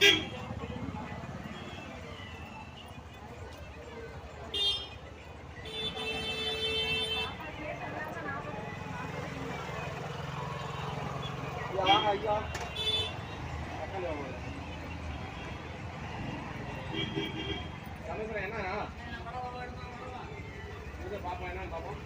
ஐயா சமேஸ்வரன் என்ன பாப்பா என்ன பாப்போம்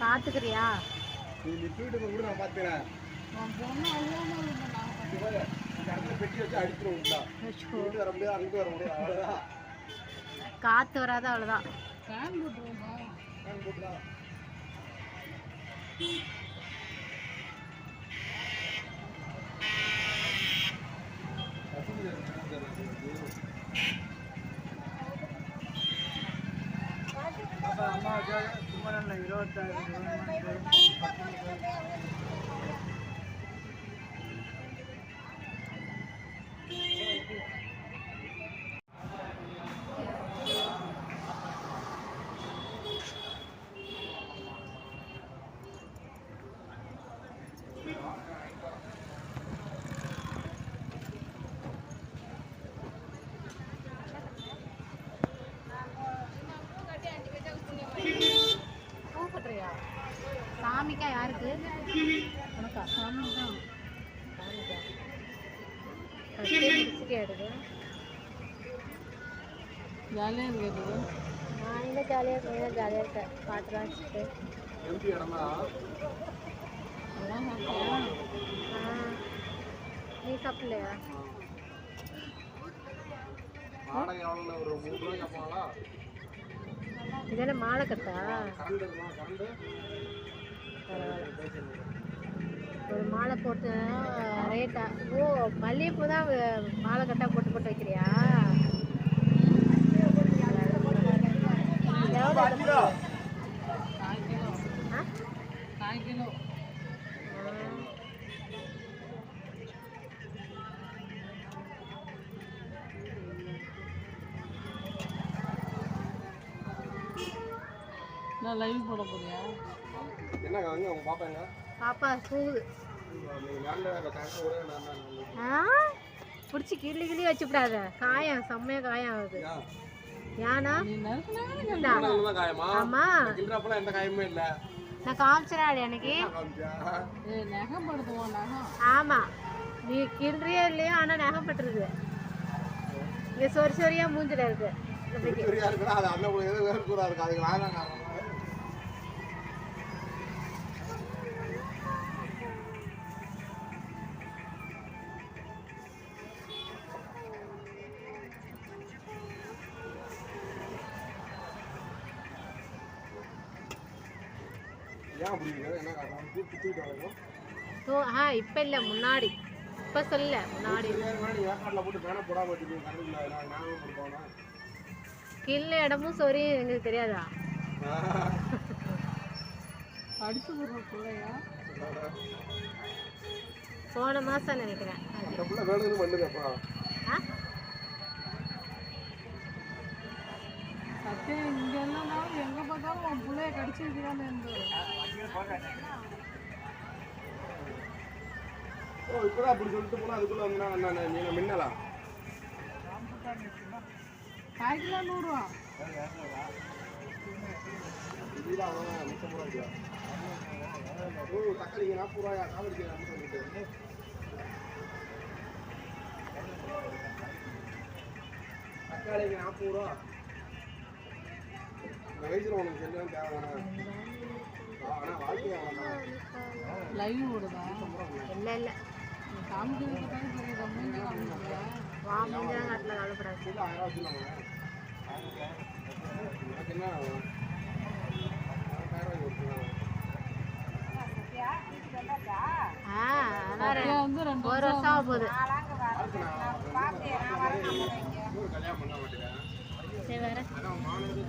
பாத்துக்கிறியா? நான் பாத்துக்கிறேன். பெட்டி வச்சு அடிச்சிருவோம். அங்கிட்டு வர முடியாது. காத்து வராது அவ்வளவுதான். அம்மா சும்மா 26 சாமிக்கா யாருக்கு? உனக்கா? சாமிக்கா. எடுது ஜாலியாக இருக்குது. நான் இங்கே ஜாலியாக இருக்கேன். ஜாலியாக இருக்கேன். பாட்டுலாம் வச்சுட்டு நீ சாப்பிடலையா? இதெல்லாம் மாலை கட்டா? ஒரு மாலை போட்டு ரேட்டா? ஓ, மல்லிகைப்பூ தான் மாலை கட்டா போட்டு போட்டு வைக்கிறியா? எவ்வளோ? 1 கிலோ. நான் லைவ் போட போறியா? என்னங்க அங்க உங்க பாப்பாங்க? பாப்பா தூங்குது. பிடிச்சி கிள்ளி கிள்ளி வச்சுவிடாத. காயம் செம்மையா காயம் ஆகுது. ஏன்னா ஆமா எந்த காயமும் இல்ல. நான் காமிச்சேன் எனக்கு. ஆமா நீ கிள்றியே இல்லையா? ஆனா நகம் பட்டுருது. இங்க சொரி சொரியா மூஞ்சில இருக்கு. இப்ப இல்ல, முன்னாடி. இப்ப சொல்ல முன்னாடி கிள்ள இடமும் சொரி எங்களுக்கு தெரியாதா? போன மாசம் நினைக்கிறேன். எங்க பார்த்தாலும் உன் பிள்ளைய கடிச்சிருக்கிறான்னு. இப்பதான் அப்படி சொல்லிட்டு போனா அதுக்குள்ள வந்து நீங்க மின்னலாம். 1 கிலோ 100 ரூபா. தான் அவ்வளோ 150 ரூபா கிலோ. ஓ தக்காளி 40 ரூபாயா? காவடிக்கு 50 தக்காளிக்கு 40 ரூபா. இந்த வயசுல உனக்கு எல்லாம் தேவைதானே? ஆனால் வாழ்க்கையை லைவ் ஓடுதா? இல்லை இல்லை காமிக்கிறதுக்கு தான் தெரியுது. மூஞ்சி காமிக்கிறதா? வாங்கிதான் காட்டில் கவலைப்படாது. 1000 ரூபா வச்சுருந்தாங்க. எனக்கு என்ன 1000 ரூபாய்க்கு கொடுத்துருவாங்க. அதான் வந்து 2 ஒரு வருஷம் ஆக போகுது. இன்னொரு கல்யாணம் பண்ண மாட்டேங்க. சரி வேற அதான் மாணவர்கள்